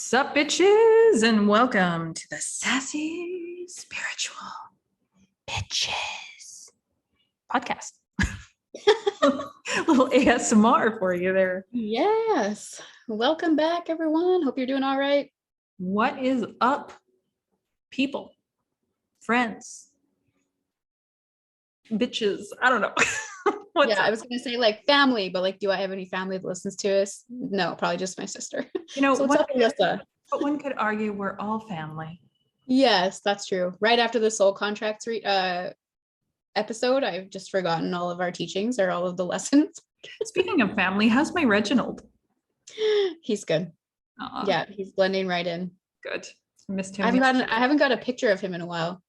Sup, bitches, and welcome to the Sassy Spiritual Bitches podcast. Little ASMR for you there. Yes. Welcome back, everyone. Hope you're doing all right. What is up, people, friends, bitches? I don't know. What's up? I was gonna say like family, but like, do I have any family that listens to us? No, probably just my sister. You know, So what's up, Alyssa? But one could argue we're all family. Yes, that's true. Right after the soul contracts episode, I've just forgotten all of our teachings or all of the lessons. Speaking of family, how's my Reginald? He's good. Yeah, he's blending right in. Good. Missed him. I haven't got a picture of him in a while.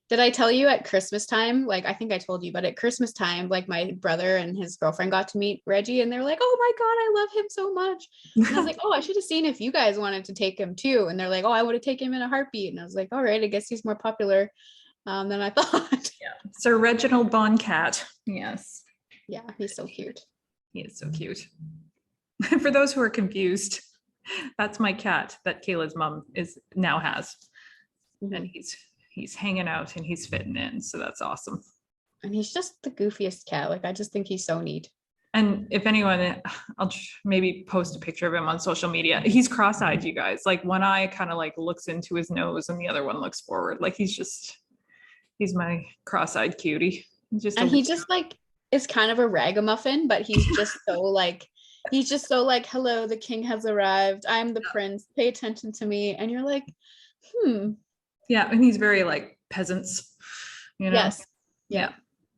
Did I tell you at Christmas time? Like, I think I told you, but at Christmas time, like my brother and his girlfriend got to meet Reggie and they're like, oh my God, I love him so much. And I was like, oh, I should have seen if you guys wanted to take him too. And they're like, oh, I would have taken him in a heartbeat. And I was like, all right, I guess he's more popular than I thought. Yeah. Sir Reginald Boncat. Yes. Yeah, he's so cute. He is so cute. For those who are confused, that's my cat that Kayla's mom now has. Mm-hmm. And he's hanging out and he's fitting in. So that's awesome. And he's just the goofiest cat. Like, I just think he's so neat. And if anyone, I'll maybe post a picture of him on social media. He's cross-eyed, you guys. Like one eye kind of like looks into his nose and the other one looks forward. Like he's my cross-eyed cutie. He just like is kind of a ragamuffin, but he's just so like, hello, the king has arrived. I'm the prince. Pay attention to me. And you're like, Yeah, and he's very like peasants, you know? Yes. Yeah.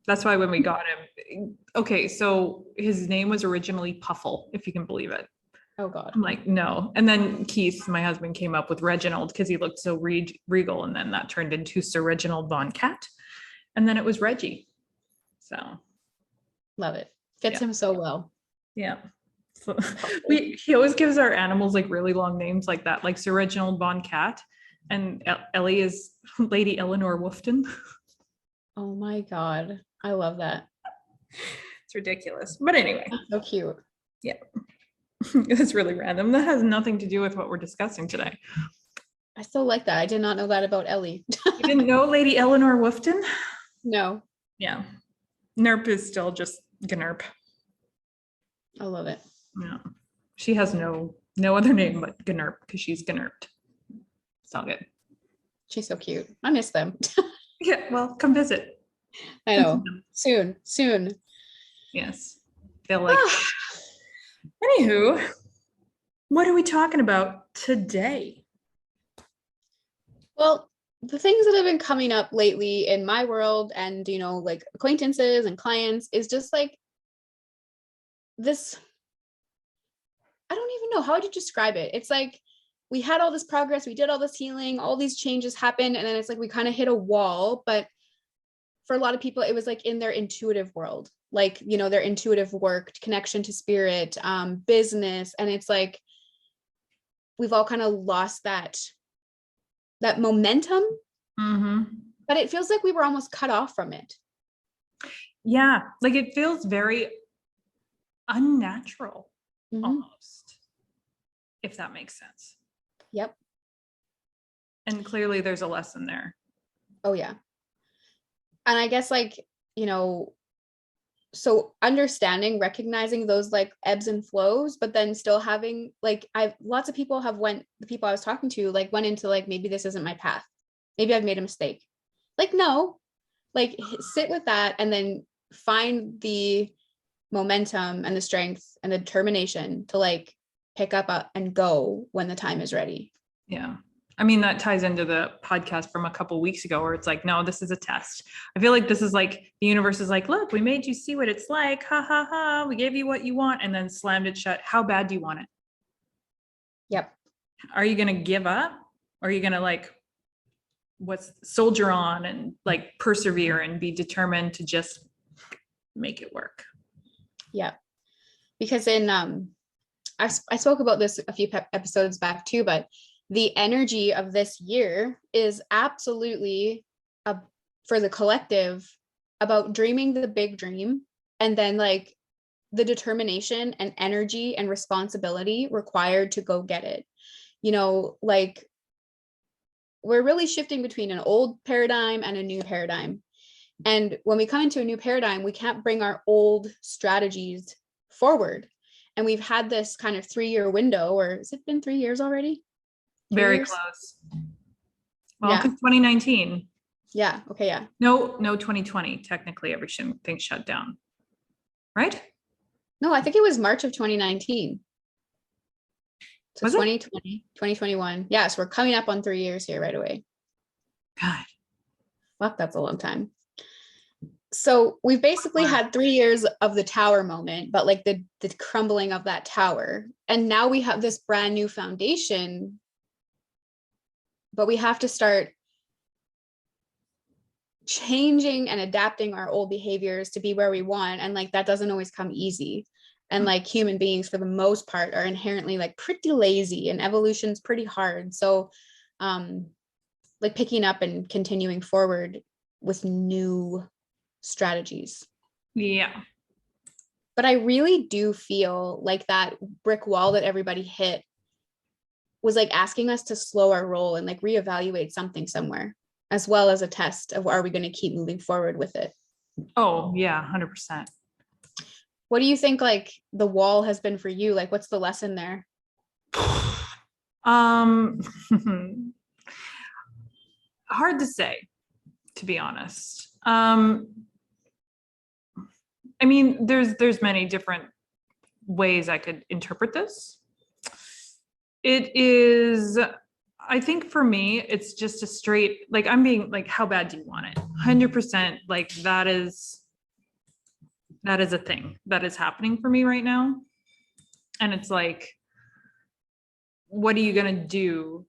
That's why when we got him, okay, so his name was originally Puffle, if you can believe it. Oh God. I'm like, no. And then Keith, my husband, came up with Reginald because he looked so regal, and then that turned into Sir Reginald Boncat. And then it was Reggie. So. Love it. Fits him so well. Yeah. So he always gives our animals like really long names like that, like Sir Reginald Boncat. And Ellie is Lady Eleanor Wolfton. Oh my God. I love that. It's ridiculous. But anyway. That's so cute. Yeah. It's really random. That has nothing to do with what we're discussing today. I still like that. I did not know that about Ellie. You didn't know Lady Eleanor Wolfton? No. Yeah. Nerp is still just Gnerp. I love it. Yeah. She has no other name but Gnerp because she's Gnerped. It's all good. She's so cute. I miss them. Yeah, well, come visit. I know. Soon. Yes. They'll like. Anywho, what are we talking about today? Well, the things that have been coming up lately in my world and, you know, like acquaintances and clients is just like this. I don't even know. How would you describe it? It's like, we had all this progress, we did all this healing, all these changes happened, and then it's like we kind of hit a wall. But for a lot of people, it was like in their intuitive world, like, you know, their intuitive work, connection to spirit, business. And it's like, we've all kind of lost that momentum. Mm-hmm. But it feels like we were almost cut off from it. Yeah, like it feels very unnatural, almost, if that makes sense. Yep. And clearly there's a lesson there. Oh yeah. And I guess like, you know, so understanding, recognizing those like ebbs and flows, but then still having like, lots of people the people I was talking to like went into like, maybe this isn't my path. Maybe I've made a mistake. Like, no, like sit with that and then find the momentum and the strength and the determination to like pick up and go when the time is ready. Yeah. I mean, that ties into the podcast from a couple of weeks ago where it's like, no, this is a test. I feel like this is like the universe is like, look, we made you see what it's like. Ha ha ha. We gave you what you want and then slammed it shut. How bad do you want it? Yep. Are you going to give up? Or are you going to like, soldier on and like persevere and be determined to just make it work? Yeah. Because I spoke about this a few episodes back too, but the energy of this year is absolutely for the collective about dreaming the big dream and then like the determination and energy and responsibility required to go get it. like we're really shifting between an old paradigm and a new paradigm. And when we come into a new paradigm, we can't bring our old strategies forward. And we've had this kind of 3-year window, or has it been 3 years already? Very close. Well, Yeah. 2019. Yeah. Okay. Yeah. No, 2020. Technically, everything shut down. Right? No, I think it was March of 2019. So Was 2020, 2021. Yeah. So we're coming up on 3 years here right away. God. Fuck, that's a long time. So we've basically had 3 years of the tower moment, but like the crumbling of that tower. And now we have this brand new foundation, but we have to start changing and adapting our old behaviors to be where we want. And like, that doesn't always come easy. And like human beings for the most part are inherently like pretty lazy, and evolution's pretty hard. So like picking up and continuing forward with new strategies. Yeah. But I really do feel like that brick wall that everybody hit was like asking us to slow our roll and like reevaluate something somewhere, as well as a test of, are we going to keep moving forward with it? Oh, yeah, 100%. What do you think like the wall has been for you? Like, what's the lesson there? Hard to say, to be honest. I mean, there's many different ways I could interpret this. It is, I think for me, it's just a straight, like I'm being like, how bad do you want it? 100%, like that is a thing that is happening for me right now. And it's like, what are you going to do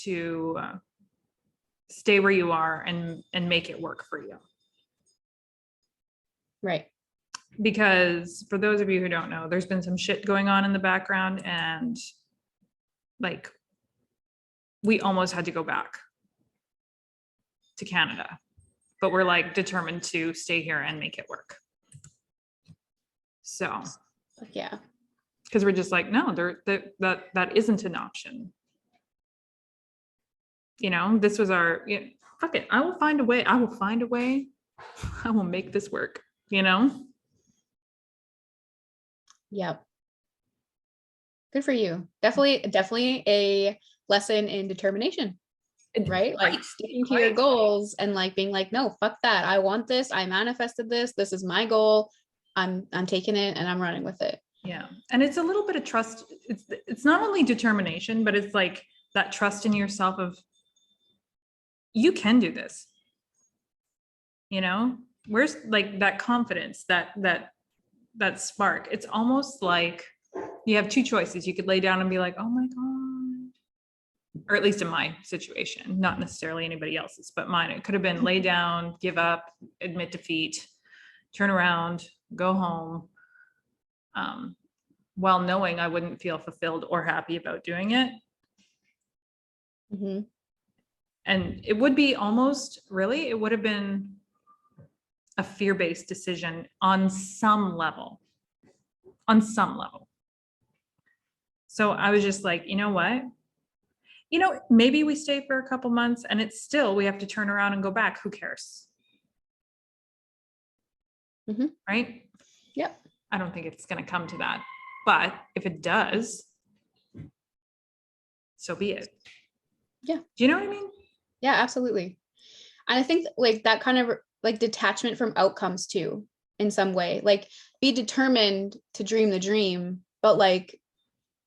to stay where you are and make it work for you? Right. Because for those of you who don't know, there's been some shit going on in the background, and like we almost had to go back to Canada, but we're like determined to stay here and make it work. So yeah, because we're just like, no, that isn't an option. This was our, fuck it, I will find a way. I will make this work, Yep. Good for you. Definitely a lesson in determination, right? Like sticking to your goals and like being like, no, fuck that. I want this. I manifested this. This is my goal. I'm taking it and I'm running with it. Yeah. And it's a little bit of trust. It's not only determination, but it's like that trust in yourself of, you can do this. Where's like that confidence, that spark. It's almost like you have two choices. You could lay down and be like, oh my God. Or at least in my situation, not necessarily anybody else's, but mine. It could have been lay down, give up, admit defeat, turn around, go home, while knowing I wouldn't feel fulfilled or happy about doing it. Mm-hmm. And it would be almost, really, it would have been a fear-based decision on some level. So I was just like, you know what? Maybe we stay for a couple months and it's still, we have to turn around and go back. Who cares? Mm-hmm. Right? Yep. I don't think it's going to come to that. But if it does, so be it. Yeah. Do you know what I mean? Yeah, absolutely. And I think like that kind of like detachment from outcomes too, in some way, like be determined to dream the dream, but like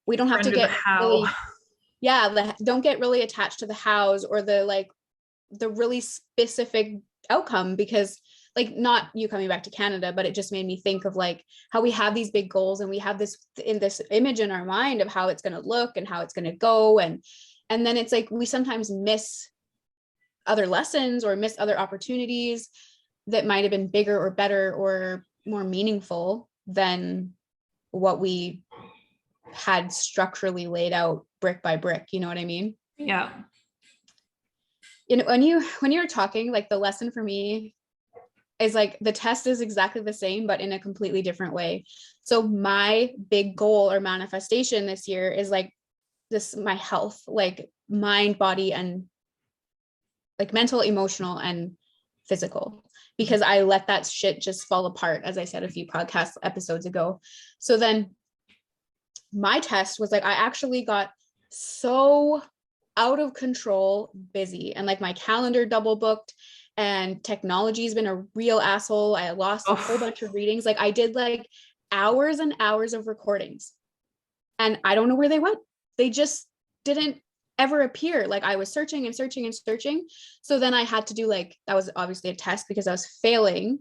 we don't have to get really, don't get really attached to the hows or the really specific outcome, because like not you coming back to Canada, but it just made me think of like how we have these big goals and we have this image in our mind of how it's going to look and how it's going to go. And then it's like, we sometimes miss other lessons or miss other opportunities that might've been bigger or better or more meaningful than what we had structurally laid out brick by brick. You know what I mean? Yeah. When you were talking, like the lesson for me is like the test is exactly the same, but in a completely different way. So my big goal or manifestation this year is like my health, like mind, body, and like mental, emotional, and physical, because I let that shit just fall apart, as I said a few podcast episodes ago. So then my test was like, I actually got so out of control busy, and like my calendar double booked, and technology's been a real asshole. I lost a whole bunch of readings. Like I did like hours and hours of recordings, and I don't know where they went. They just didn't ever appear. Like I was searching and searching and searching. So then I had to do like, that was obviously a test because I was failing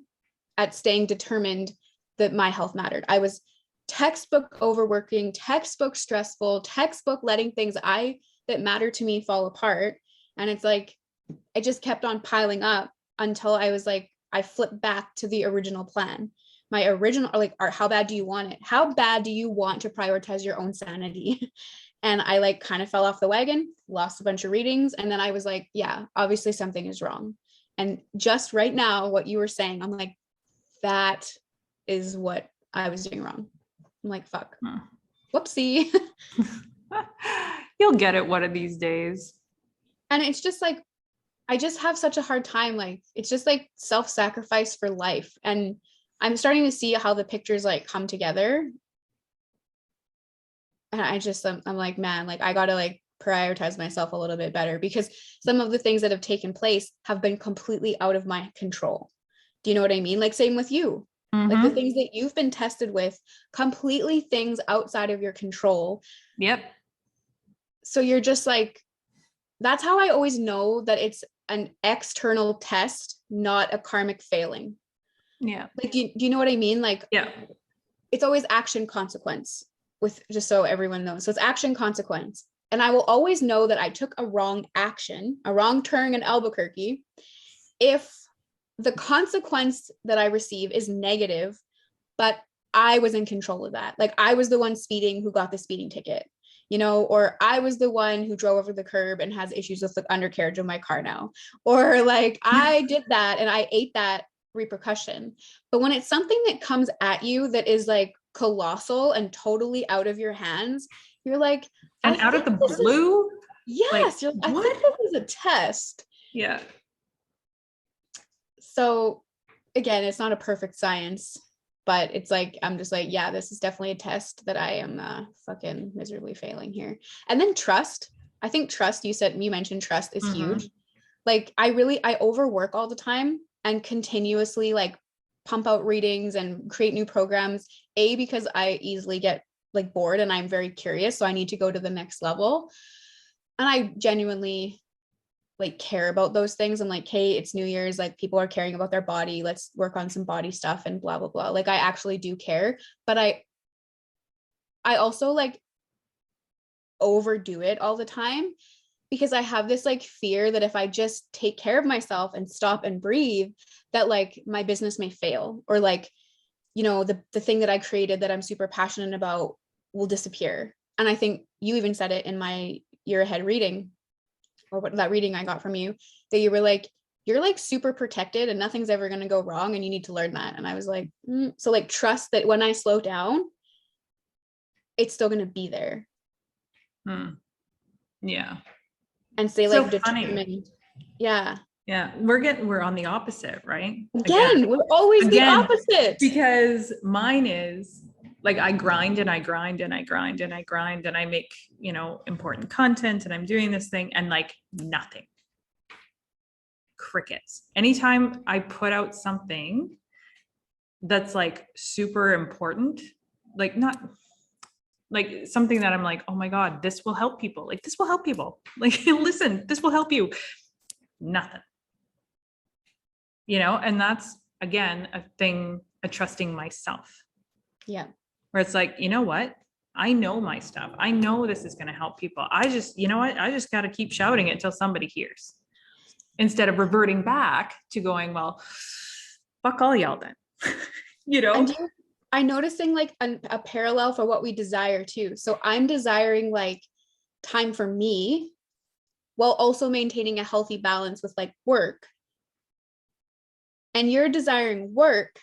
at staying determined that my health mattered. I was textbook overworking, textbook stressful, textbook letting things that matter to me fall apart. And it's like, it just kept on piling up until I was like, I flipped back to the original plan. My original, like, how bad do you want it? How bad do you want to prioritize your own sanity? And I like kind of fell off the wagon, lost a bunch of readings. And then I was like, yeah, obviously something is wrong. And just right now, what you were saying, I'm like, that is what I was doing wrong. I'm like, fuck, whoopsie. You'll get it one of these days. And it's just like, I just have such a hard time. Like, it's just like self-sacrifice for life. And I'm starting to see how the pictures like come together. And I'm like, man, like I gotta like prioritize myself a little bit better, because some of the things that have taken place have been completely out of my control. Do you know what I mean? Like same with you. Like the things that you've been tested with, completely things outside of your control. Yep. So you're just like, that's how I always know that it's an external test, not a karmic failing. Yeah. Like, do you know what I mean? Like, yeah, it's always action consequence, with just so everyone knows. So it's action consequence. And I will always know that I took a wrong action, a wrong turn in Albuquerque, if the consequence that I receive is negative, but I was in control of that. Like I was the one speeding who got the speeding ticket, you know, or I was the one who drove over the curb and has issues with the undercarriage of my car now, or like I did that and I ate that repercussion. But when it's something that comes at you that is like colossal and totally out of your hands, you're like, and out of the blue, yes, like, I think this is a test. Yeah. So again, it's not a perfect science, but it's like, I'm just like, yeah, this is definitely a test that I am fucking miserably failing here. And then trust. I think trust, you mentioned trust is huge. Like I overwork all the time and continuously like pump out readings and create new programs, because I easily get like bored and I'm very curious. So I need to go to the next level. And I genuinely like care about those things. I'm like, hey, it's New Year's, like people are caring about their body. Let's work on some body stuff and blah, blah, blah. Like I actually do care, but I also like overdo it all the time, because I have this like fear that if I just take care of myself and stop and breathe, that like my business may fail, or like, you know, the thing that I created that I'm super passionate about will disappear. And I think you even said it in my year ahead reading, or what that reading I got from you, that you were like, you're like super protected and nothing's ever going to go wrong. And you need to learn that. And I was like, so like trust that when I slow down, it's still going to be there. Yeah. And stay so like determined. Funny. Yeah. Yeah. We're on the opposite, right? Again, we're always the opposite. Because mine is like, I grind and I grind and I grind and I grind and I make, you know, important content and I'm doing this thing and like nothing. Crickets. Anytime I put out something that's like super important, like not like something that I'm like, oh my God, this will help people. Like this will help people. Like, listen, this will help you. Nothing. You know, and that's again a thing, a trusting myself. Yeah. Where it's like, you know what? I know my stuff. I know this is going to help people. I just, you know what? I just got to keep shouting it till somebody hears, instead of reverting back to going, well, fuck all y'all then. You know? And I'm noticing like a parallel for what we desire too. So I'm desiring like time for me while also maintaining a healthy balance with like work. And you're desiring work.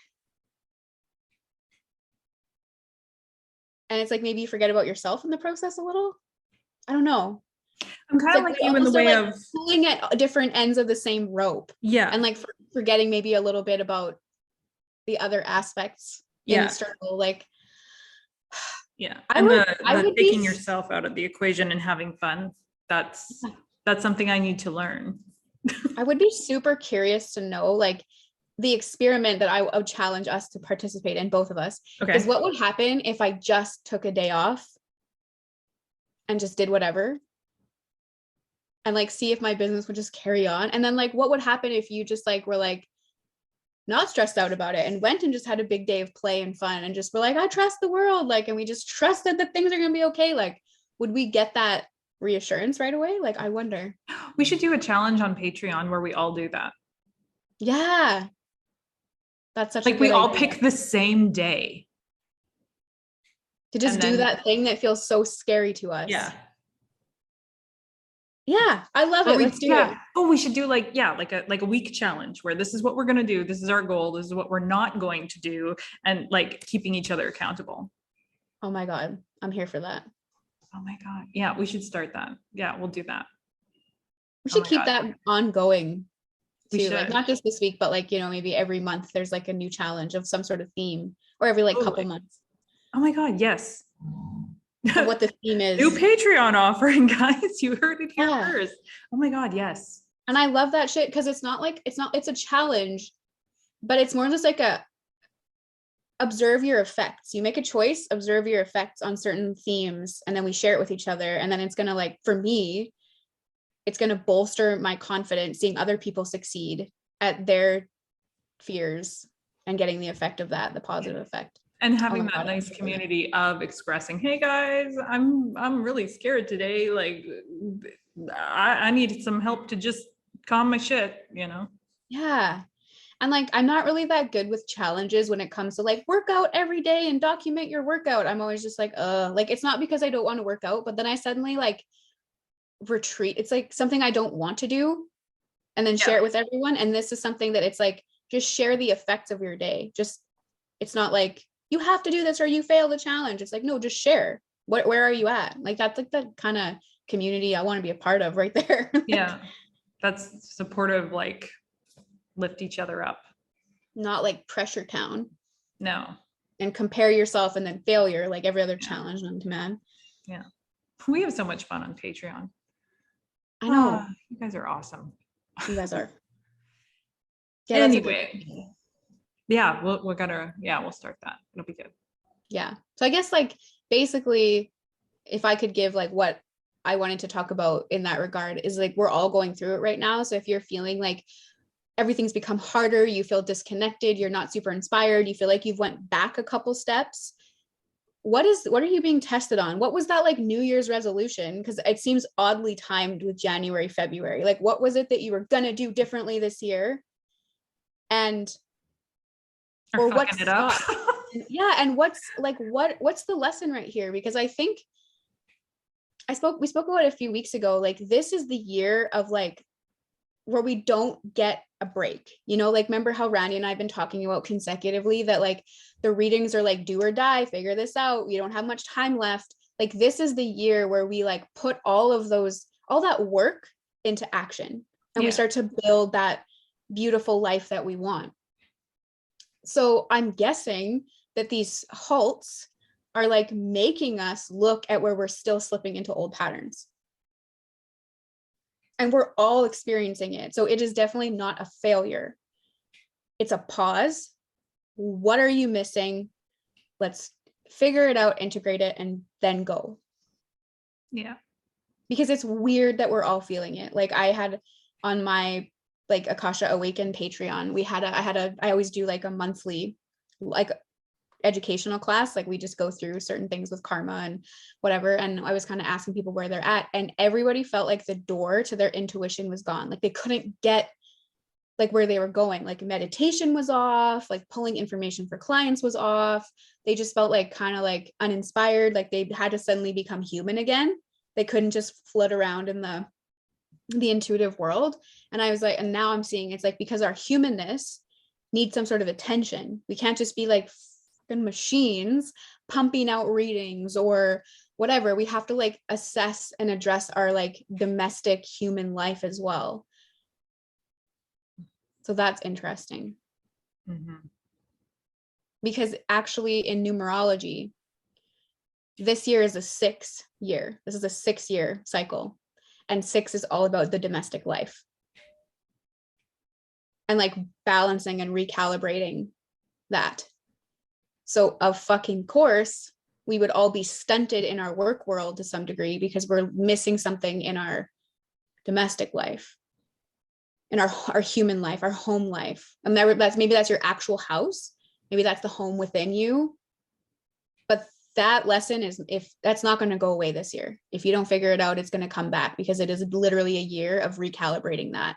And it's like, maybe you forget about yourself in the process a little. I don't know. I'm It's kind of like like we you in the almost are way like of, pulling at different ends of the same rope, yeah, and like forgetting maybe a little bit about the other aspects in the yeah, struggle. Like yeah. I And would, I the would be, taking yourself out of the equation and having fun, that's something I need to learn. I would be super curious to know, like, the experiment that I would challenge us to participate in, both of us, is Okay. what would happen if I just took a day off and just did whatever, and like see if my business would just carry on. And then like what would happen if you just like were like not stressed out about it and went and just had a big day of play and fun and just were like, I trust the world, like, and we just trusted that things are going to be okay. Like, would we get that reassurance right away? Like, I wonder. We should do a challenge on Patreon where we all do that. Yeah, that's such a Like we good all idea, pick the same day. to just And do then, that thing that feels so scary to yeah. us. Yeah, I love Or it. we, Let's do it. yeah. Oh, we should do like, yeah, like a week challenge where this is what we're gonna do. This is our goal. This is what we're not going to do. And like keeping each other accountable. Oh my God, I'm here for that. Oh my God. Yeah, we should start that. Yeah, we'll do that. We Oh should my keep God. that ongoing We too. Like, should. not just this week, but like, maybe every month there's like a new challenge of some sort of theme, or every like couple Totally. months Oh my God, yes. of what the theme New is. Patreon offering, guys. You heard it here Yeah. first. Oh my God, yes. And I love that shit because it's a challenge, but it's more just like a observe your effects. You make a choice, observe your effects on certain themes, and then we share it with each other. And then it's gonna, like, for me, it's gonna bolster my confidence seeing other people succeed at their fears and getting the effect of that, the positive effect. And Oh having my that God. nice community of expressing, hey guys, I'm really scared today. Like I need some help to just calm my shit, you know? Yeah. And like, I'm not really that good with challenges when it comes to like work out every day and document your workout. I'm always just like, like, it's not because I don't want to work out, but then I suddenly like retreat. It's like something I don't want to do and then share Yeah. it with everyone. And this is something that it's like, just share the effects of your day. Just, it's not like you have to do this or you fail the challenge. It's like, no, just share. Where are you at? Like, that's like the kind of community I want to be a part of right there. Yeah. That's supportive, like lift each other up. Not like pressure town No. and compare yourself and then failure, like every other Yeah. challenge known to man. Yeah. We have so much fun on Patreon. I know. You guys are awesome. You guys are. Yeah, that's a good. Anyway, yeah, we'll start that. It'll be good. Yeah. So I guess like basically, if I could give like what I wanted to talk about in that regard is like we're all going through it right now. So if you're feeling like everything's become harder, you feel disconnected, you're not super inspired, you feel like you've went back a couple steps, what are you being tested on? What was that like New Year's resolution? Because it seems oddly timed with January, February. Like, what was it that you were gonna do differently this year? And or fucking it up. Yeah, and what's the lesson right here? Because I think we spoke about it a few weeks ago. Like, this is the year of like where we don't get a break, like, remember how Randy and I have been talking about consecutively that like the readings are like do or die, figure this out, we don't have much time left. Like, this is the year where we like put all that work into action and we start to build that beautiful life that we want. So I'm guessing that these halts are like making us look at where we're still slipping into old patterns. And we're all experiencing it. So it is definitely not a failure. It's a pause. What are you missing? Let's figure it out, integrate it, and then go. Yeah. Because it's weird that we're all feeling it. Like, I had on my like Akasha Awaken Patreon, I always do like a monthly like educational class. Like, we just go through certain things with karma and whatever. And I was kind of asking people where they're at, and everybody felt like the door to their intuition was gone. Like, they couldn't get like where they were going. Like, meditation was off, like pulling information for clients was off. They just felt like kind of like uninspired. Like, they had to suddenly become human again. They couldn't just float around in the intuitive world. And I was like, and now I'm seeing it's like because our humanness needs some sort of attention. We can't just be like machines pumping out readings or whatever, we have to like assess and address our like domestic human life as well. So that's interesting. Mm-hmm. Because actually in numerology, this year is a 6 year. This is a 6-year cycle. And 6 is all about the domestic life. And like balancing and recalibrating that. So of fucking course, we would all be stunted in our work world to some degree because we're missing something in our domestic life, in our human life, our home life. And maybe that's your actual house. Maybe that's the home within you. But that lesson is, if that's not going to go away this year, if you don't figure it out, it's going to come back, because it is literally a year of recalibrating that.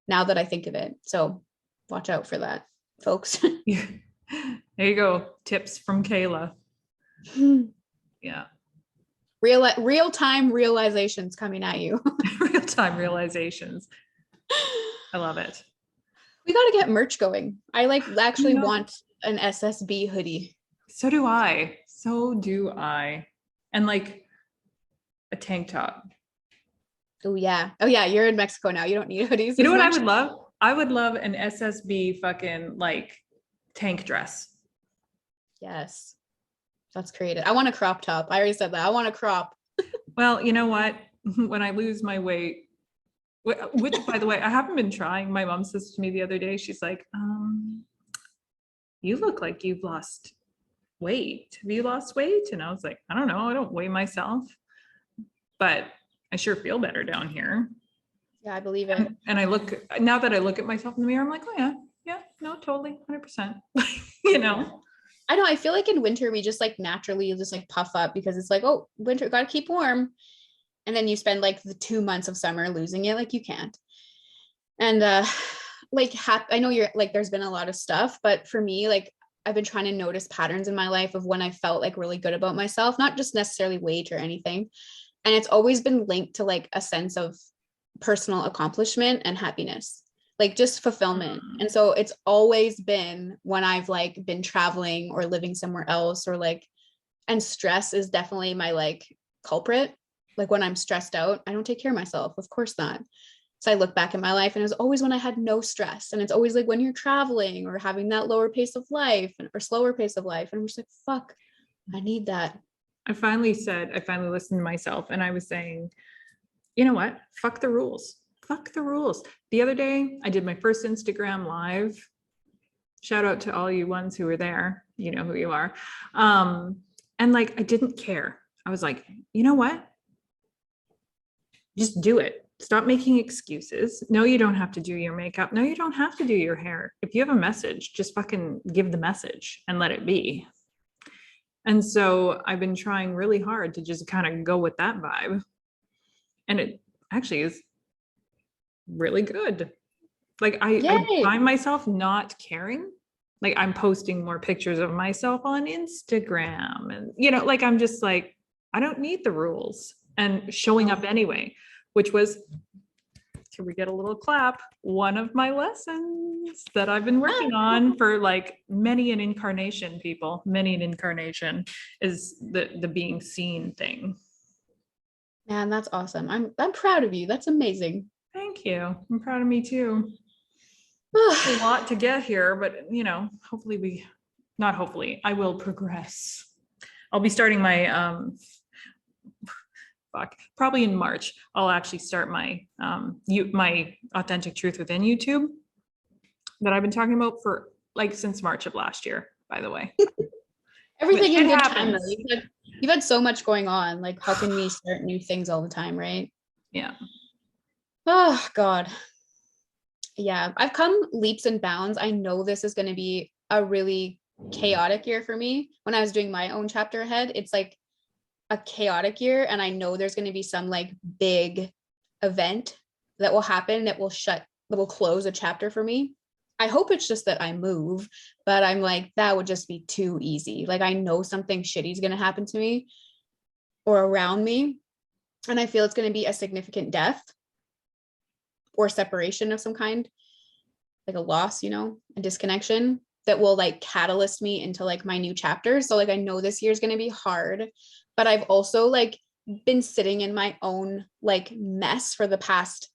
Now that I think of it. So watch out for that, folks. Yeah. There you go. Tips from Kayla. Yeah. Real-time realizations coming at you. Real-time realizations. I love it. We got to get merch going. I like actually want an SSB hoodie. So do I. So do I. And like a tank top. Oh yeah. Oh yeah. You're in Mexico now. You don't need hoodies. You know what I would love? I would love an SSB fucking like tank dress. Yes. That's creative. I want a crop top. I already said that. I want a crop. Well, you know what? When I lose my weight, which by the way, I haven't been trying. My mom says to me the other day, she's like, you look like you've lost weight. Have you lost weight? And I was like, I don't know. I don't weigh myself, but I sure feel better down here. Yeah, I believe it. And I look, now that I look at myself in the mirror, I'm like, oh yeah, no, totally, 100%. You know? I know. I feel like in winter, we just like naturally just like puff up because it's like, oh, winter, got to keep warm. And then you spend like the 2 months of summer losing it. Like you can't. And like, I know you're like, there's been a lot of stuff, but for me, like I've been trying to notice patterns in my life of when I felt like really good about myself, not just necessarily weight or anything. And it's always been linked to like a sense of personal accomplishment and happiness, like just fulfillment. And so it's always been when I've like been traveling or living somewhere else, or like, and stress is definitely my like culprit. Like when I'm stressed out, I don't take care of myself. Of course not. So I look back at my life and it was always when I had no stress. And it's always like when you're traveling or having that lower pace of life or slower pace of life. And I'm just like, fuck, I need that. I finally listened to myself, and I was saying, you know what? Fuck the rules. Fuck the rules. The other day, I did my first Instagram live. Shout out to all you ones who were there. You know who you are. And like, I didn't care. I was like, you know what? Just do it. Stop making excuses. No, you don't have to do your makeup. No, you don't have to do your hair. If you have a message, just fucking give the message and let it be. And so I've been trying really hard to just kind of go with that vibe. And it actually is really good. Like I find myself not caring. Like I'm posting more pictures of myself on Instagram, and you know, like I'm just like, I don't need the rules, and showing up anyway, which was, can we get a little clap? One of my lessons that I've been working on for like many an incarnation, people, many an incarnation, is the being seen thing. Man, that's awesome. I'm proud of you. That's amazing. Thank you. I'm proud of me too. A lot to get here, but you know, I will progress. I'll be starting my probably in March, I'll actually start my my authentic truth within YouTube that I've been talking about for like since March of last year, by the way. Everything in good time. You've had so much going on. Like, how can we start new things all the time, right? Yeah. Oh God. Yeah, I've come leaps and bounds. I know this is going to be a really chaotic year for me. When I was doing my own chapter ahead, it's like a chaotic year, and I know there's going to be some like big event that will happen that will close a chapter for me. I hope it's just that I move, but I'm like, that would just be too easy. Like I know something shitty is going to happen to me or around me, and I feel it's going to be a significant death or separation of some kind, like a loss, you know, a disconnection that will like catalyst me into like my new chapter. So like I know this year is going to be hard, but I've also like been sitting in my own like mess for the past,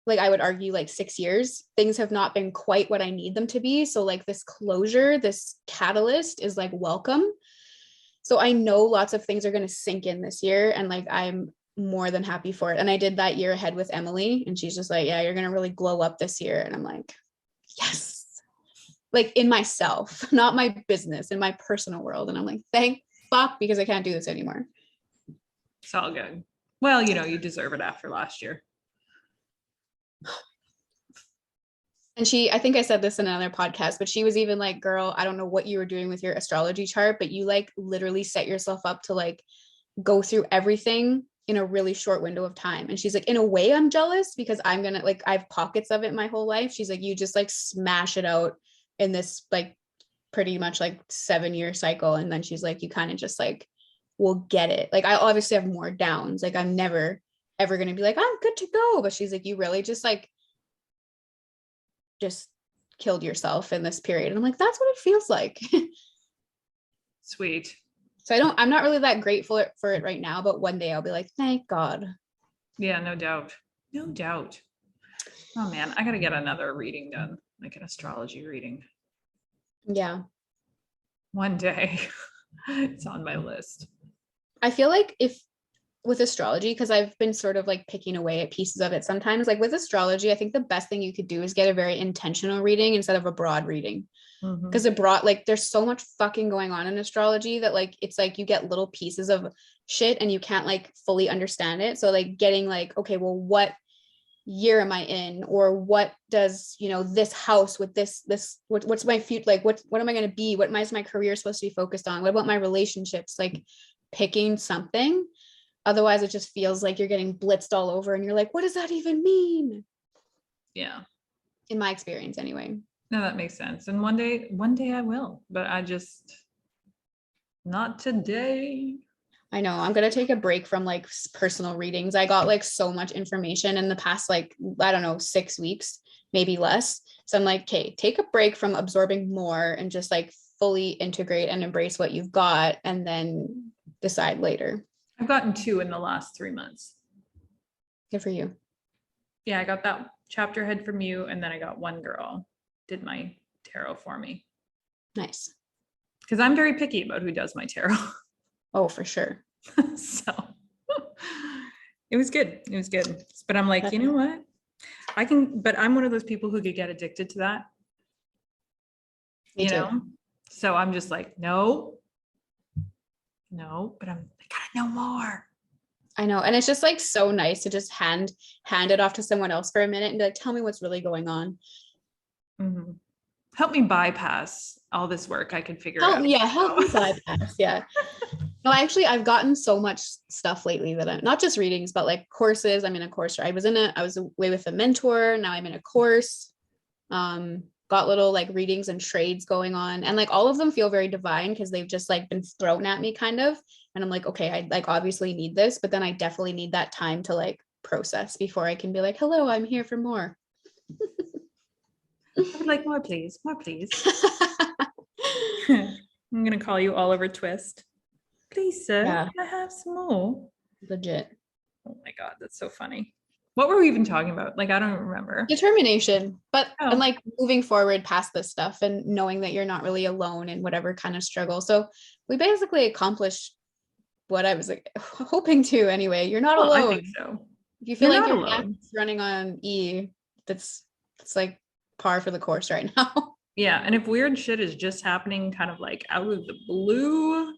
like I would argue like 6 years. Things have not been quite what I need them to be. So like this closure, this catalyst is like welcome. So I know lots of things are going to sink in this year, and like I'm more than happy for it. And I did that year ahead with Emily, and she's just like, yeah, you're going to really glow up this year. And I'm like, yes, like in myself, not my business, in my personal world. And I'm like, thank fuck, because I can't do this anymore. It's all good. Well, you know, you deserve it after last year. And I think I said this in another podcast, but she was even like, girl, I don't know what you were doing with your astrology chart, but you like literally set yourself up to like go through everything in a really short window of time. And she's like, in a way, I'm jealous because I'm gonna like, I have pockets of it my whole life. She's like, you just like smash it out in this like pretty much like 7-year cycle. And then she's like, you kind of just like will get it. Like I obviously have more downs. Like I'm never ever gonna be like, I'm good to go. But she's like, you really just killed yourself in this period. And I'm like, that's what it feels like. Sweet. So I'm not really that grateful for it right now, but one day I'll be like, thank God. Yeah, no doubt. No doubt. Oh man, I gotta get another reading done, like an astrology reading. Yeah. One day. It's on my list. I feel like with astrology, because I've been sort of like picking away at pieces of it sometimes, like with astrology, I think the best thing you could do is get a very intentional reading instead of a broad reading. Because a broad, like there's so much fucking going on in astrology that like it's like you get little pieces of shit and you can't like fully understand it. So like getting like, okay, well, what year am I in, or what does, you know, this house with this what's my future, like what am I going to be, what is my career supposed to be focused on, what about my relationships, like picking something. Otherwise it just feels like you're getting blitzed all over and you're like, what does that even mean? Yeah, in my experience anyway. no, that makes sense. And one day I will, but I just not today. I know I'm going to take a break from like personal readings. I got like so much information in the past, like, I don't know, 6 weeks, maybe less. So I'm like, okay, take a break from absorbing more and just like fully integrate and embrace what you've got and then decide later. I've gotten 2 in the last 3 months. Good for you. Yeah, I got that chapter head from you, and then I got one girl did my tarot for me. Nice. Because I'm very picky about who does my tarot. Oh, for sure. So it was good. It was good. But I'm like, you know what? But I'm one of those people who could get addicted to that. Me too. Know? So I'm just like, no, but I gotta know more. I know. And it's just like so nice to just hand it off to someone else for a minute and be like, tell me what's really going on. Mm-hmm. Help me bypass all this work I can figure out. Yeah, help me bypass. Yeah. No, actually, I've gotten so much stuff lately that I'm not just readings, but like courses. I'm in a course. I was away with a mentor. Now I'm in a course. Got little like readings and trades going on, and like all of them feel very divine because they've just like been thrown at me kind of. And I'm like, okay, I like obviously need this, but then I definitely need that time to like process before I can be like, hello, I'm here for more. I would like more, please. More, please. I'm gonna call you Oliver Twist. Please, sir, Yeah. can I have some more? Legit. Oh my God, that's so funny. What were we even talking about? Like, I don't remember. Determination, but and like moving forward past this stuff and knowing that you're not really alone in whatever kind of struggle. So we basically accomplished what I was like hoping to anyway. You're not alone. I think so. If you feel you're like not you're alone. running on E, that's like par for the course right now. Yeah, and if weird shit is just happening kind of like out of the blue,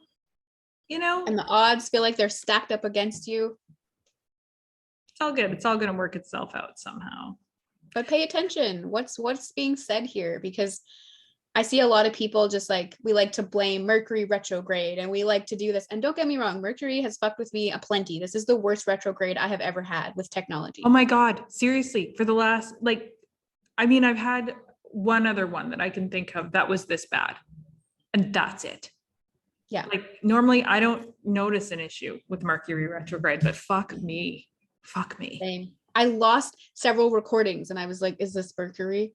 you know, and the odds feel like they're stacked up against you, it's all good. It's all going to work itself out somehow. But pay attention. What's being said here? Because I see a lot of people just like, we like to blame Mercury retrograde and we like to do this. And don't get me wrong, Mercury has fucked with me aplenty. This is the worst retrograde I have ever had with technology. Oh my God, seriously, for the last, like, I mean, I've had one other one that I can think of that was this bad. And that's it. Yeah. Like normally I don't notice an issue with Mercury retrograde, but fuck me. Same. I lost several recordings and I was like, is this Mercury?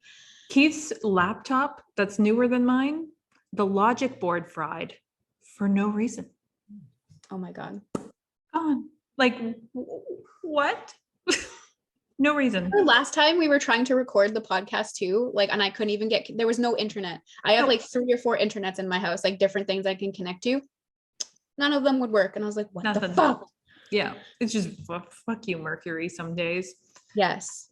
Keith's laptop that's newer than mine, the logic board fried for no reason. Oh my God. Gone. Like, what? No reason. Remember last time we were trying to record the podcast too, like, and I couldn't even there was no internet. I have like 3 or 4 internets in my house, like different things I can connect to. None of them would work. And I was like, what the fuck? Yeah. It's just fuck you, Mercury, some days. Yes.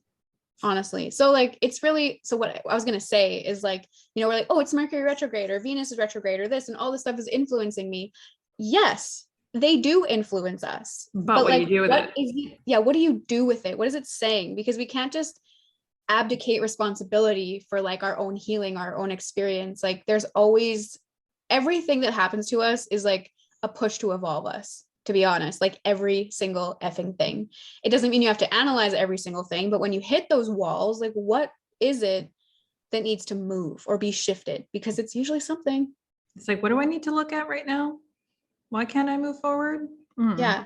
Honestly. So like, it's really, so what I was going to say is like, you know, we're like, oh, it's Mercury retrograde or Venus is retrograde or this, and all this stuff is influencing me. Yes, they do influence us. But what like, do you do with it? Yeah. What do you do with it? What is it saying? Because we can't just abdicate responsibility for like our own healing, our own experience. Like there's always, everything that happens to us is like a push to evolve us, to be honest, like every single effing thing. It doesn't mean you have to analyze every single thing, but when you hit those walls, like what is it that needs to move or be shifted? Because it's usually something. It's like, what do I need to look at right now? Why can't I move forward? Yeah.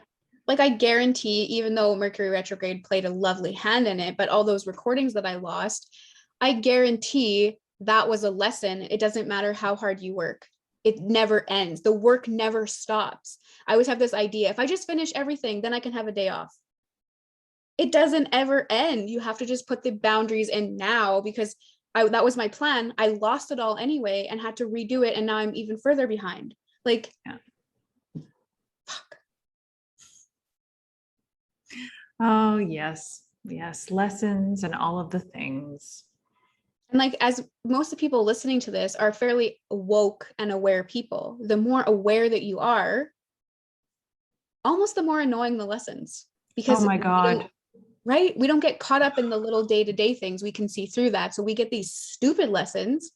Like I guarantee, even though Mercury retrograde played a lovely hand in it, but all those recordings that I lost, I guarantee that was a lesson. It doesn't matter how hard you work. It never ends. The work never stops. I always have this idea, if I just finish everything, then I can have a day off. It doesn't ever end. You have to just put the boundaries in now, because that was my plan. I lost it all anyway and had to redo it. And now I'm even further behind. Like, Yeah. Fuck. Oh, yes. Yes. Lessons and all of the things. And like, as most of the people listening to this are fairly woke and aware people, the more aware that you are, almost the more annoying the lessons. Because oh my God. Right? We don't get caught up in the little day-to-day things. We can see through that. So we get these stupid lessons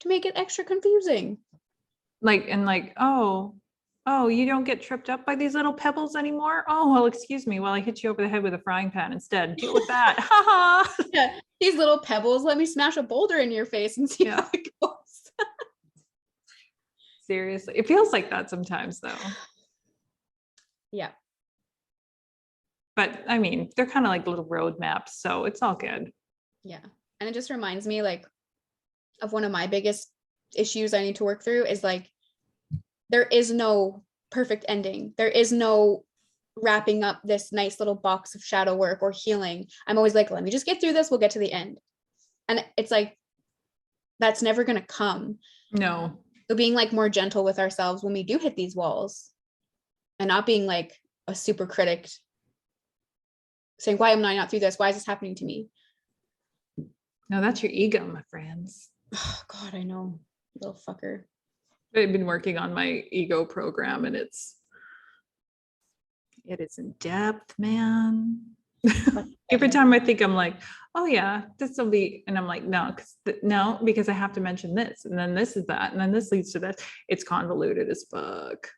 to make it extra confusing. Like, oh, you don't get tripped up by these little pebbles anymore? Oh, well, excuse me. Well, I hit you over the head with a frying pan instead. Deal with that. Ha ha. Yeah, these little pebbles, let me smash a boulder in your face and see how it goes. Seriously. It feels like that sometimes though. Yeah. But I mean, they're kind of like little roadmaps, so it's all good. Yeah. And it just reminds me like of one of my biggest issues I need to work through is like, there is no perfect ending. There is no wrapping up this nice little box of shadow work or healing. I'm always like, let me just get through this. We'll get to the end. And it's like, that's never going to come. No. So being like more gentle with ourselves when we do hit these walls and not being like a super critic saying, why am I not through this? Why is this happening to me? No, that's your ego, my friends. Oh, God, I know. Little fucker. I've been working on my ego program and it is in depth, man. Every time I think I'm like, oh yeah, this will be, and I'm like, no, because I have to mention this, and then this is that, and then this leads to this. It's convoluted as fuck.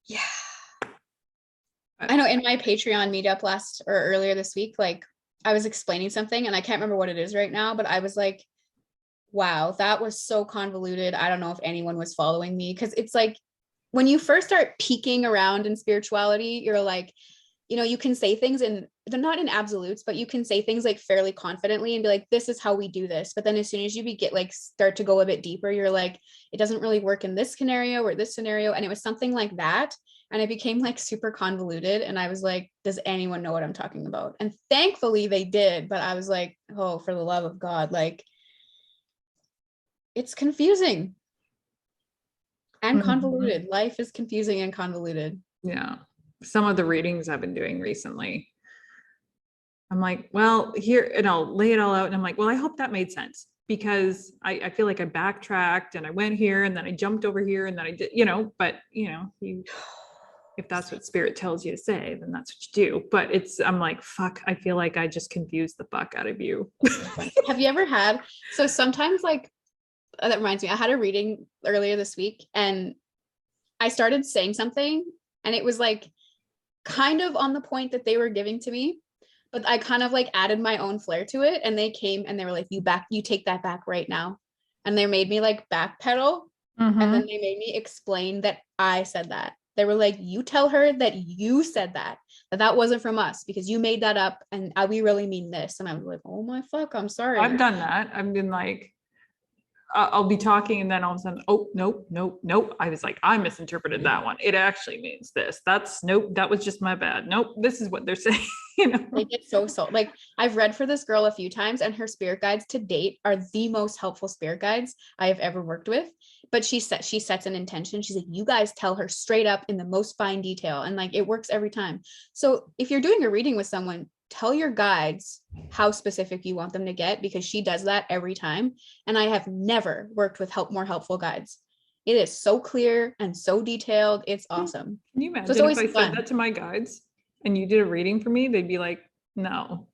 Yeah. I know in my Patreon meetup earlier this week, like I was explaining something and I can't remember what it is right now, but I was like, wow, that was so convoluted. I don't know if anyone was following me, because it's like when you first start peeking around in spirituality, you're like, you know, you can say things and they're not in absolutes, but you can say things like fairly confidently and be like, this is how we do this. But then as soon as you start to go a bit deeper, you're like, it doesn't really work in this scenario or this scenario. And it was something like that. And it became like super convoluted. And I was like, does anyone know what I'm talking about? And thankfully they did. But I was like, oh, for the love of God, like, it's confusing and convoluted. Life is confusing and convoluted. Yeah. Some of the readings I've been doing recently, I'm like, well, here, and I'll lay it all out. And I'm like, well, I hope that made sense, because I feel like I backtracked and I went here and then I jumped over here and then I did, but if that's what spirit tells you to say, then that's what you do. But I'm like, fuck, I feel like I just confused the fuck out of you. Have you ever had, so sometimes like, that reminds me, I had a reading earlier this week and I started saying something and it was like kind of on the point that they were giving to me, but I kind of like added my own flair to it. And they came and they were like, you take that back right now. And they made me like backpedal. And then they made me explain that I said that. They were like, you tell her that you said that. that wasn't from us because you made that up and we really mean this. And I was like, oh my fuck, I'm sorry. I've done that. I've been like, I'll be talking and then all of a sudden, oh, nope. I was like, I misinterpreted that one. It actually means this. That's nope. That was just my bad. Nope. This is what they're saying. They get so like I've read for this girl a few times and her spirit guides to date are the most helpful spirit guides I have ever worked with. But she sets an intention. She's like, you guys tell her straight up in the most fine detail. And like, it works every time. So if you're doing a reading with someone, tell your guides how specific you want them to get because she does that every time. And I have never worked with more helpful guides. It is so clear and so detailed. It's awesome. Can you imagine so it's always if I said that to my guides and you did a reading for me? They'd be like, no,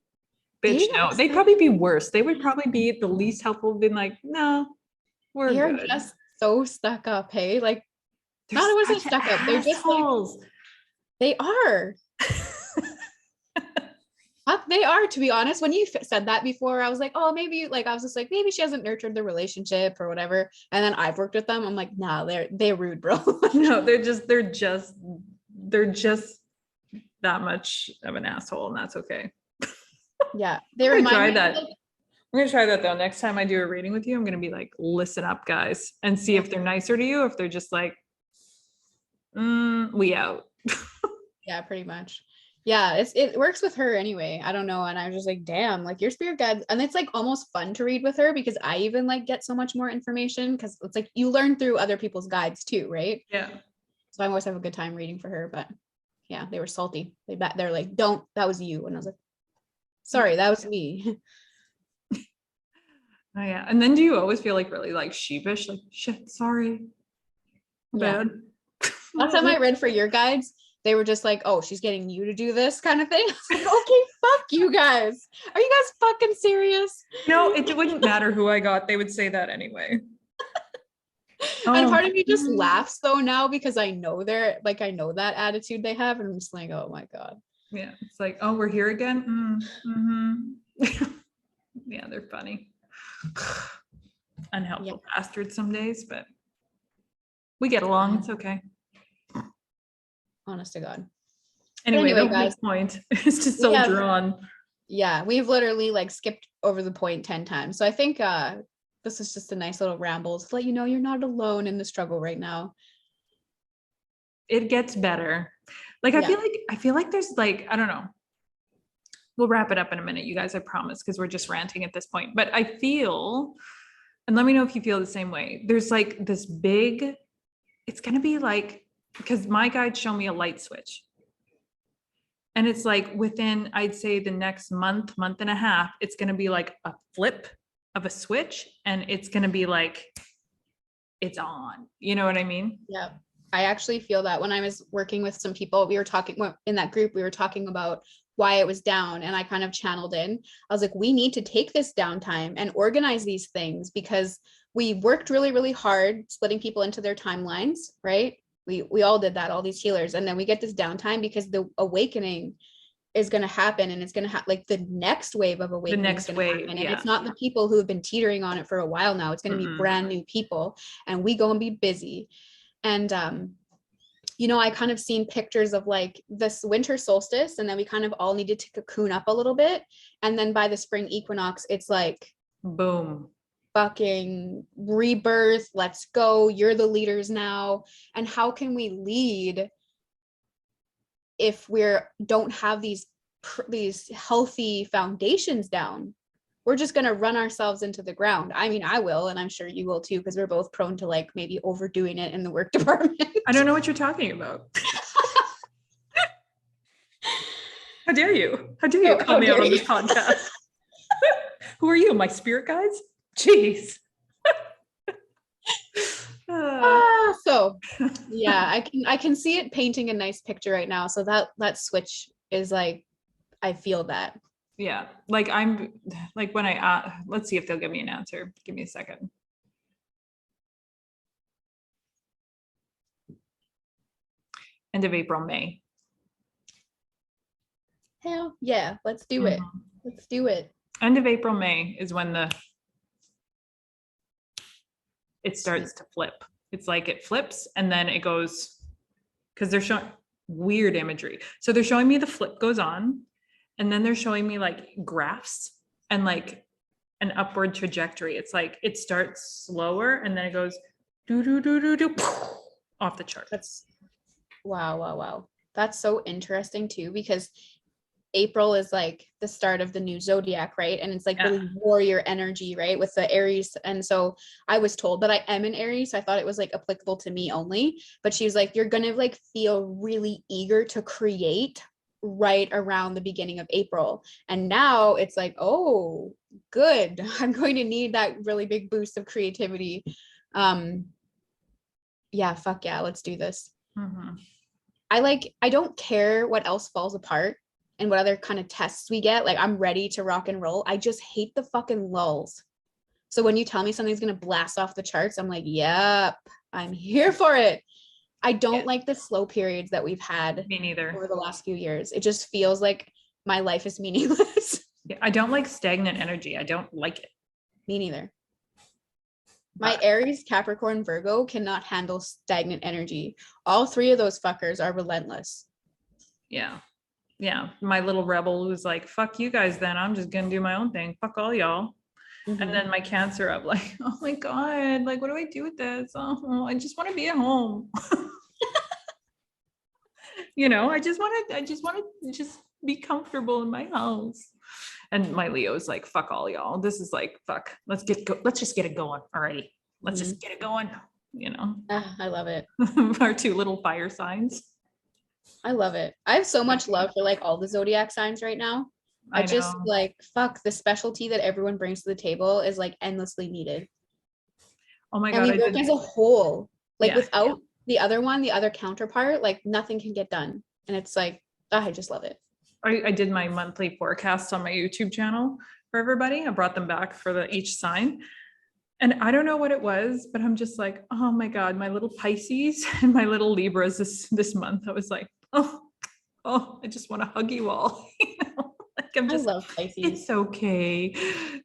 bitch, no. They'd probably be worse. They would probably be the least helpful, being like, no, we're They're good. just so stuck up, hey? Like, not I wasn't stuck up. They're just like, they are. They are, to be honest. When you said that before, I was like, oh, maybe like I was just like, maybe she hasn't nurtured the relationship or whatever. And then I've worked with them. I'm like, nah, they're rude, bro. No, they're just that much of an asshole, and that's okay. Yeah, they I'm gonna remind try me that. of, like, I'm gonna try that though. Next time I do a reading with you, I'm gonna be like, listen up, guys, and see if they're nicer to you, if they're just like, we out. yeah, pretty much. Yeah, it works with her anyway. I don't know. And I was just like, damn, like your spirit guide. And it's like almost fun to read with her because I even like get so much more information because it's like you learn through other people's guides too, right? Yeah. So I always have a good time reading for her. But yeah, they were salty. They're like, don't, that was you. And I was like, sorry, that was me. Oh yeah. And then do you always feel like really like sheepish? Like, shit, sorry. Bad. Last time I read for your guides, they were just like, oh, she's getting you to do this kind of thing. I was like, okay, fuck you guys. Are you guys fucking serious? No, it wouldn't matter who I got. They would say that anyway. And part of me just laughs though now because I know I know that attitude they have. And I'm just like, oh my God. Yeah. It's like, oh, we're here again. Yeah, they're funny. Unhelpful bastards some days, but we get along. It's okay. Honest to God. Anyway, the guys, point is just so drawn. Yeah, we've literally like skipped over the point 10 times. So I think this is just a nice little ramble to let you know you're not alone in the struggle right now. It gets better. Like I feel like there's like, I don't know. We'll wrap it up in a minute, you guys, I promise, because we're just ranting at this point. But I feel, and let me know if you feel the same way. There's like this big, it's gonna be like, because my guides show me a light switch. And it's like within, I'd say the next month and a half, it's going to be like a flip of a switch. And it's going to be like, it's on, you know what I mean? Yeah. I actually feel that when I was working with some people, we were talking in that group, we were talking about why it was down. And I kind of channeled in. I was like, we need to take this downtime and organize these things because we worked really, really hard splitting people into their timelines, right? We all did that, all these healers. And then we get this downtime because the awakening is going to happen and it's going to have like the next wave of awakening. The next wave. And it's not the people who have been teetering on it for a while now. It's going to be brand new people and we go and be busy. And, you know, I kind of seen pictures of like this winter solstice and then we kind of all needed to cocoon up a little bit. And then by the spring equinox, it's like, boom. Fucking rebirth, let's go, you're the leaders now. And how can we lead if don't have these healthy foundations down? We're just going to run ourselves into the ground. I mean, I will, and I'm sure you will too, because we're both prone to like maybe overdoing it in the work department. I don't know what you're talking about. How dare you call me out on this podcast? Who are you, my spirit guides? Jeez. So yeah, I can see it painting a nice picture right now. So that switch is like, I feel that. Yeah. Like I'm like when let's see if they'll give me an answer. Give me a second. End of April, May. Hell yeah. Let's do it. Let's do it. End of April, May is when it starts to flip. It's like it flips and then it goes, because they're showing, weird imagery. So they're showing me the flip goes on, and then they're showing me like graphs and like an upward trajectory. It's like it starts slower and then it goes do do do do do off the chart. That's wow. That's so interesting too, because April is like the start of the new zodiac, right? And it's like really warrior energy, right? With the Aries. And so I was told that I am an Aries, so I thought it was like applicable to me only. But she was like, you're gonna like feel really eager to create right around the beginning of April. And now it's like, oh, good. I'm going to need that really big boost of creativity. Yeah, fuck yeah, let's do this. Mm-hmm. I don't care what else falls apart and what other kind of tests we get. Like, I'm ready to rock and roll. I just hate the fucking lulls. So when you tell me something's going to blast off the charts, I'm like, yep, I'm here for it. I don't like the slow periods that we've had. Me neither. Over the last few years. It just feels like my life is meaningless. Yeah, I don't like stagnant energy. I don't like it. Me neither. My Aries, Capricorn, Virgo cannot handle stagnant energy. All three of those fuckers are relentless. Yeah. Yeah. My little rebel was like, fuck you guys then. I'm just going to do my own thing. Fuck all y'all. Mm-hmm. And then my Cancer up like, oh my God, like, what do I do with this? Oh, I just want to be at home. You know, I just want to just be comfortable in my house. And my Leo is like, fuck all y'all. This is like, fuck, let's just get it going already. Let's just get it going, you know. I love it. Our two little fire signs. I love it. I have so much love for like all the zodiac signs right now. I just like, fuck, the specialty that everyone brings to the table is like endlessly needed. Oh my God. And we work as a whole, like without the other one, the other counterpart, like nothing can get done. And it's like, I just love it. I did my monthly forecast on my YouTube channel for everybody. I brought them back for each sign. And I don't know what it was, but I'm just like, oh my God, my little Pisces and my little Libras this month. I was like, oh, I just want to hug you all. You know? Like I love Pisces. It's okay.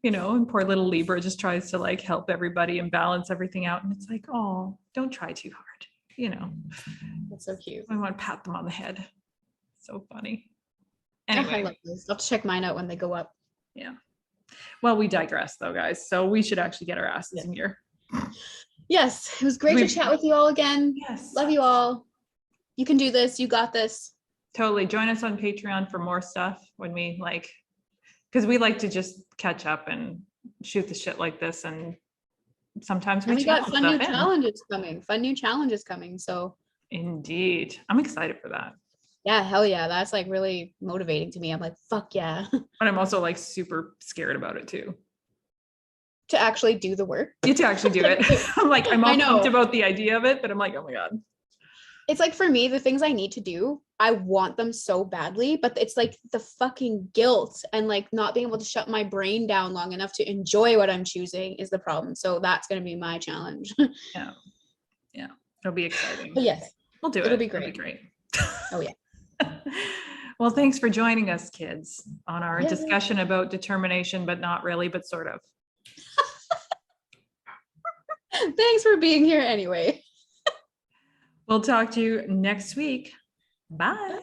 You know, and poor little Libra just tries to like help everybody and balance everything out. And it's like, oh, don't try too hard. You know, that's so cute. I want to pat them on the head. So funny. Anyway, I love this. I'll check mine out when they go up. Yeah. Well, we digress though, guys. So we should actually get our asses in gear. Yes. It was great to chat with you all again. Yes. Love you all. You can do this. You got this. Totally. Join us on Patreon for more stuff when we because we like to just catch up and shoot the shit like this. And sometimes we got fun new challenges coming. So indeed, I'm excited for that. Yeah, hell yeah. That's like really motivating to me. I'm like, fuck yeah. But I'm also like super scared about it too. To actually do the work. You to actually do it. I'm like, I'm all pumped about the idea of it, but I'm like, oh my God. It's like for me, the things I need to do, I want them so badly, but it's like the fucking guilt and like not being able to shut my brain down long enough to enjoy what I'm choosing is the problem. So that's going to be my challenge. Yeah. Yeah. It'll be exciting. But yes. We'll do it. It'll be great. It'll be great. Oh yeah. Well, thanks for joining us, kids, on our discussion about determination, but not really, but sort of. Thanks for being here anyway. We'll talk to you next week. Bye.